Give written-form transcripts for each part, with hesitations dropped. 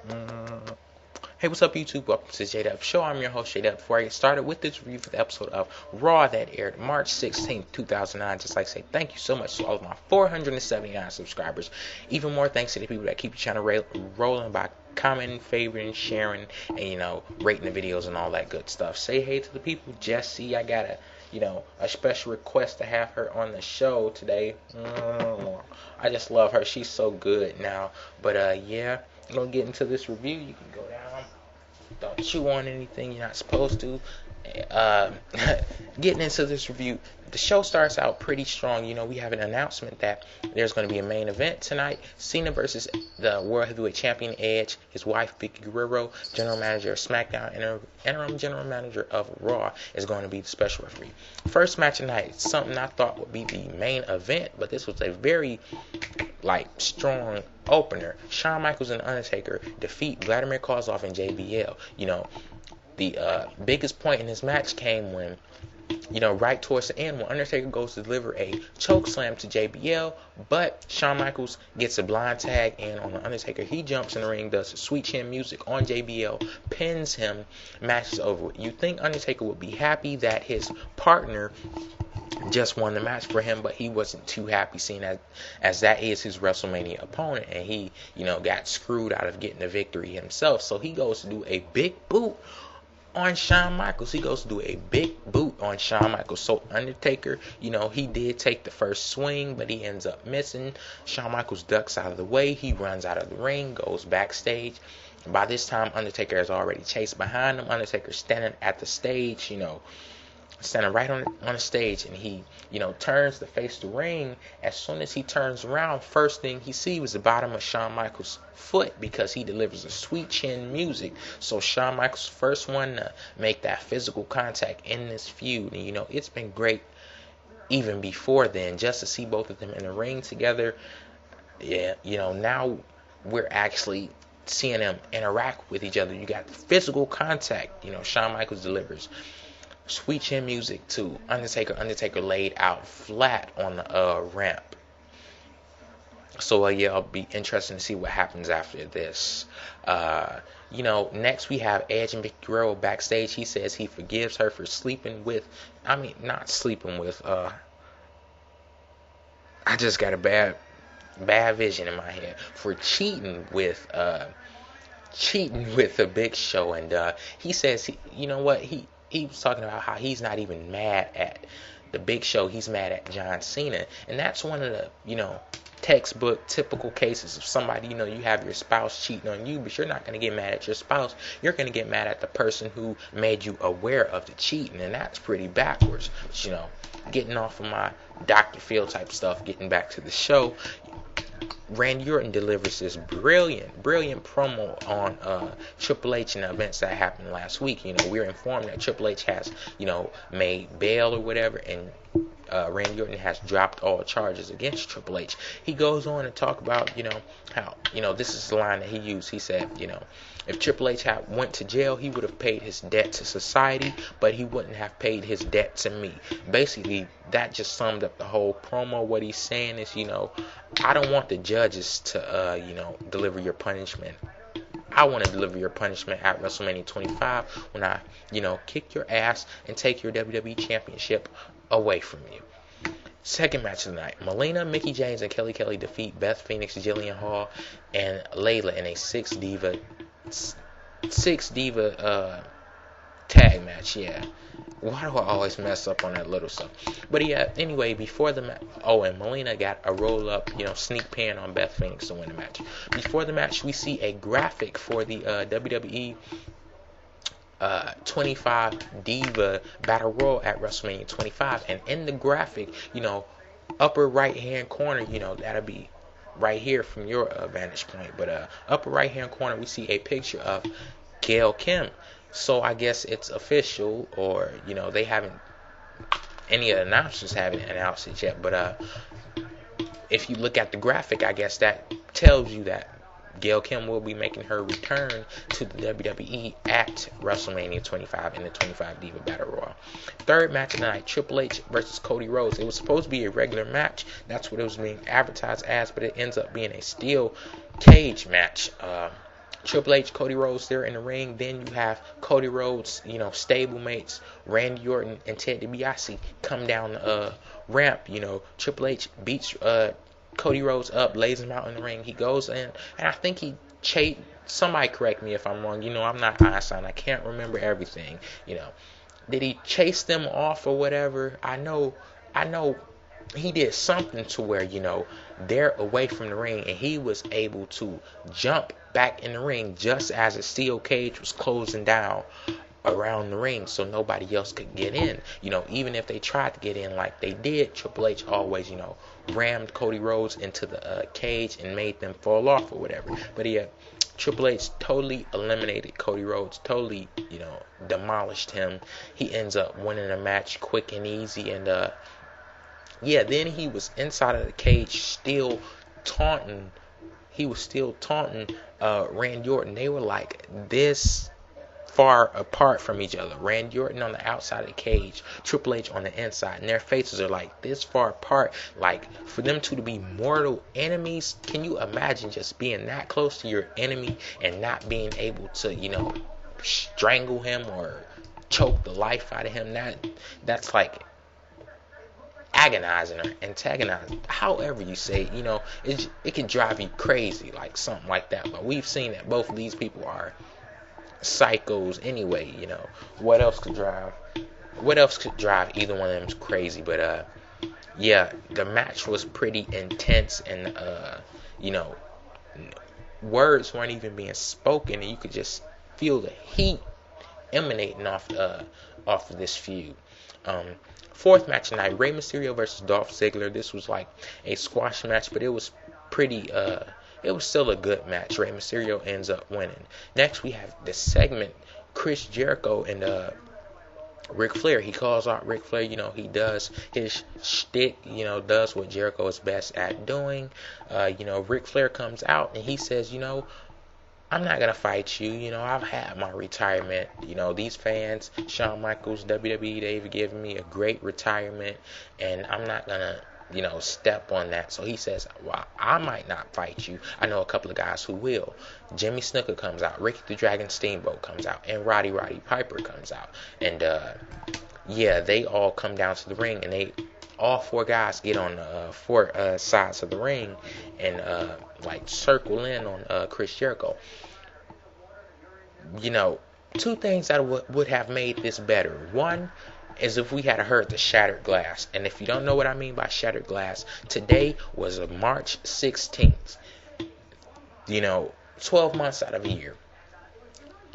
Mm. Hey, what's up, YouTube? Welcome to JayDub Show. I'm your host, JayDub. Before I get started with this review for the episode of Raw that aired March 16th, 2009, just like to say thank you so much to all of my 479 subscribers. Even more thanks to the people that keep the channel rolling by commenting, favoriting, sharing, and, rating the videos and all that good stuff. Say hey to the people. Jessie, I got a special request to have her on the show today. I just love her. She's so good now. But, yeah. I'm gonna get into this review. You can go down. Don't chew on anything you're not supposed to. Getting into this review, the show starts out pretty strong. We have an announcement that there's going to be a main event tonight. Cena versus the World Heavyweight Champion Edge, his wife Vickie Guerrero, General Manager of SmackDown, interim General Manager of Raw, is going to be the special referee. First match tonight, something I thought would be the main event, but this was a very strong opener. Shawn Michaels and Undertaker defeat Vladimir, Kozlov, and JBL. The biggest point in this match came when, right towards the end, when Undertaker goes to deliver a choke slam to JBL, but Shawn Michaels gets a blind tag in on the Undertaker. He jumps in the ring, does sweet chin music on JBL, pins him, match is over. You think Undertaker would be happy that his partner just won the match for him, but he wasn't too happy, seeing as that is his WrestleMania opponent, and he got screwed out of getting the victory himself. So he goes to do a big boot on Shawn Michaels. So Undertaker, he did take the first swing, but he ends up missing. Shawn Michaels ducks out of the way. He runs out of the ring, goes backstage. By this time, Undertaker has already chased behind him. Undertaker's standing at the stage, standing right on the stage, and he turns to face the ring. As soon as he turns around, first thing he sees was the bottom of Shawn Michaels' foot, because he delivers a sweet chin music. So Shawn Michaels first one to make that physical contact in this feud, and it's been great even before then, just to see both of them in the ring together. Now we're actually seeing them interact with each other. You got physical contact. Shawn Michaels delivers sweet chin music to Undertaker. Undertaker laid out flat on the ramp. So I'll be interested to see what happens after this. Next we have Edge and Vickie Guerrero backstage. He says he forgives her for not sleeping with. I just got a bad vision in my head, for cheating with the Big Show, and he says he was talking about how he's not even mad at the Big Show. He's mad at John Cena. And that's one of the, textbook typical cases of somebody, you have your spouse cheating on you, but you're not going to get mad at your spouse. You're going to get mad at the person who made you aware of the cheating. And that's pretty backwards. But, getting off of my Dr. Phil type stuff, getting back to the show, Randy Orton delivers this brilliant promo on Triple H and the events that happened last week. We're informed that Triple H has, made bail or whatever, and Randy Orton has dropped all charges against Triple H. He goes on to talk about, how, this is the line that he used. He said, if Triple H had went to jail, he would have paid his debt to society, but he wouldn't have paid his debt to me. Basically, that just summed up the whole promo. What he's saying is, I don't want the judges to, deliver your punishment. I want to deliver your punishment at WrestleMania 25 when I, kick your ass and take your WWE Championship away from you. Second match of the night, Melina, Mickie James, and Kelly Kelly defeat Beth Phoenix, Jillian Hall, and Layla in a Six-Diva tag match. Why do I always mess up on that little stuff? But anyway, before the match, and Melina got a roll up, sneak pan on Beth Phoenix to win the match. Before the match, we see a graphic for the WWE 25 Diva Battle Royal at WrestleMania 25, and in the graphic, upper right hand corner, that'll be right here from your vantage point, but upper right hand corner, we see a picture of Gail Kim. So I guess it's official, or they haven't, any of the announcers haven't announced it yet, but if you look at the graphic, I guess that tells you that Gail Kim will be making her return to the WWE at WrestleMania 25 in the 25 Diva Battle Royal. Third match of the night, Triple H versus Cody Rhodes. It was supposed to be a regular match. That's what it was being advertised as, but it ends up being a steel cage match. Triple H, Cody Rhodes there in the ring. Then you have Cody Rhodes, stablemates Randy Orton and Ted DiBiase come down the ramp. Triple H beats Cody Rhodes up, lays him out in the ring. He goes in, and I think he chased. Somebody correct me if I'm wrong. I'm not Einstein. I can't remember everything. Did he chase them off or whatever? I know he did something to where, they're away from the ring, and he was able to jump back in the ring just as a steel cage was closing down around the ring so nobody else could get in. Even if they tried to get in like they did, Triple H always, rammed Cody Rhodes into the cage and made them fall off or whatever. But yeah, Triple H totally eliminated Cody Rhodes, totally, demolished him. He ends up winning the match quick and easy, and then he was inside of the cage still taunting. He was still taunting Randy Orton. They were like this far apart from each other. Randy Orton on the outside of the cage, Triple H on the inside, and their faces are like this far apart. Like, for them two to be mortal enemies, can you imagine just being that close to your enemy and not being able to, strangle him or choke the life out of him? That's like agonizing or antagonizing, however you say it. It can drive you crazy, like something like that. But we've seen that both of these people are psychos anyway. What else could drive either one of them crazy? But the match was pretty intense, and words weren't even being spoken, and you could just feel the heat emanating off of this feud. Fourth match tonight, Rey Mysterio versus Dolph Ziggler. This was like a squash match, but it was pretty it was still a good match. Rey Mysterio ends up winning. Next, we have the segment, Chris Jericho and Ric Flair. He calls out Ric Flair. He does his shtick, does what Jericho is best at doing. Ric Flair comes out and he says, I'm not going to fight you. I've had my retirement. These fans, Shawn Michaels, WWE, they've given me a great retirement, and I'm not going to, step on that. So he says, well, I might not fight you. I know a couple of guys who will. Jimmy Snuka comes out. Ricky the Dragon Steamboat comes out. And Roddy Piper comes out. And, they all come down to the ring, and all four guys get on the four sides of the ring and circle in on Chris Jericho. Two things that would have made this better. One is if we had heard the shattered glass. And if you don't know what I mean by shattered glass, today was March 16th. 12 months out of a year.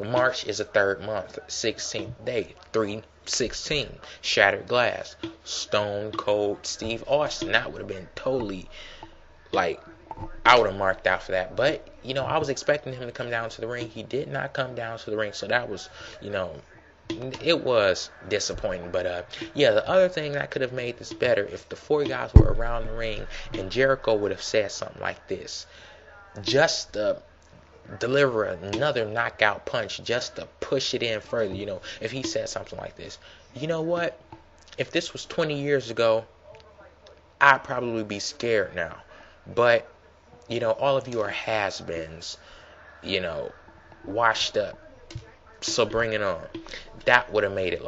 March is a third month, 16th day, 3/16, shattered glass, Stone Cold Steve Austin. That would have been totally, I would have marked out for that. But, I was expecting him to come down to the ring. He did not come down to the ring, so that was, it was disappointing. But, the other thing that could have made this better, if the four guys were around the ring and Jericho would have said something like this, just deliver another knockout punch just to push it in further. If he said something like this, what? If this was 20 years ago, I'd probably be scared now. But, all of you are has-beens, washed up. So bring it on. That would have made it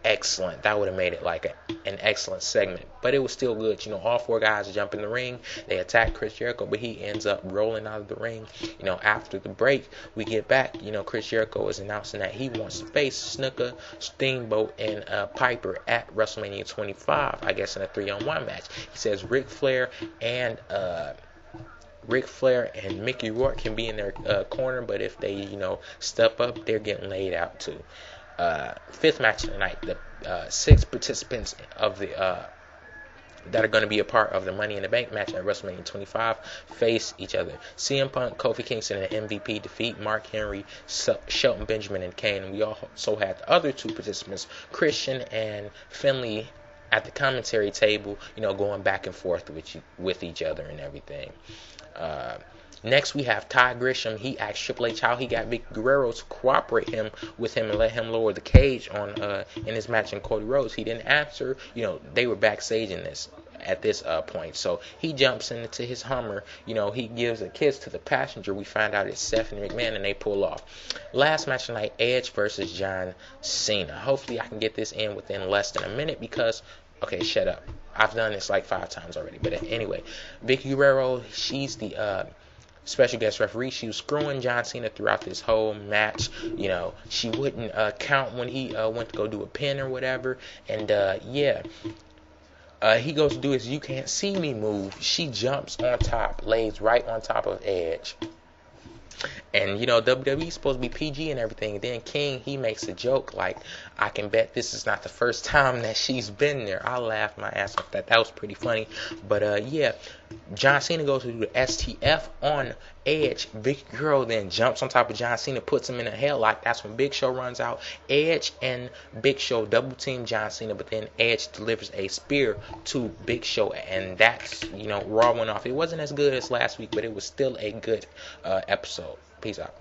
excellent. That would have made it an excellent segment. But it was still good. All four guys jump in the ring. They attack Chris Jericho, but he ends up rolling out of the ring. After the break, we get back. Chris Jericho is announcing that he wants to face Snuka, Steamboat, and Piper at WrestleMania 25, I guess in a 3-on-1 match. He says Ric Flair and Mickey Rourke can be in their corner, but if they, step up, they're getting laid out too. Fifth match tonight, the 6 participants of the that are going to be a part of the Money in the Bank match at WrestleMania 25 face each other. CM Punk, Kofi Kingston, and MVP defeat Mark Henry, Shelton Benjamin, and Kane. And we also had the other 2 participants, Christian and Finley, at the commentary table, going back and forth with each other and everything. Next, we have Ty Grisham. He asked Triple H how he got Vickie Guerrero to cooperate with him and let him lower the cage in his match in Cody Rhodes. He didn't answer. They were backstage in this. at this point. So he jumps into his Hummer. He gives a kiss to the passenger. We find out it's Stephanie McMahon, and they pull off. Last match tonight, Edge versus John Cena. Hopefully I can get this in within less than a minute because, okay, shut up. I've done this like 5 times already. But anyway, Vickie Guerrero, she's the special guest referee. She was screwing John Cena throughout this whole match. She wouldn't count when he went to go do a pin or whatever. And he goes to do his "you can't see me" move. She jumps on top, lays right on top of Edge. And WWE's supposed to be PG and everything. Then King, he makes a joke like, I can bet this is not the first time that she's been there. I laughed my ass off. That was pretty funny. But John Cena goes to do the STF on Edge. Vickie Guerrero then jumps on top of John Cena, puts him in a headlock. That's when Big Show runs out. Edge and Big Show double team John Cena, but then Edge delivers a spear to Big Show, and that's Raw went off. It wasn't as good as last week, but it was still a good episode. Peace out.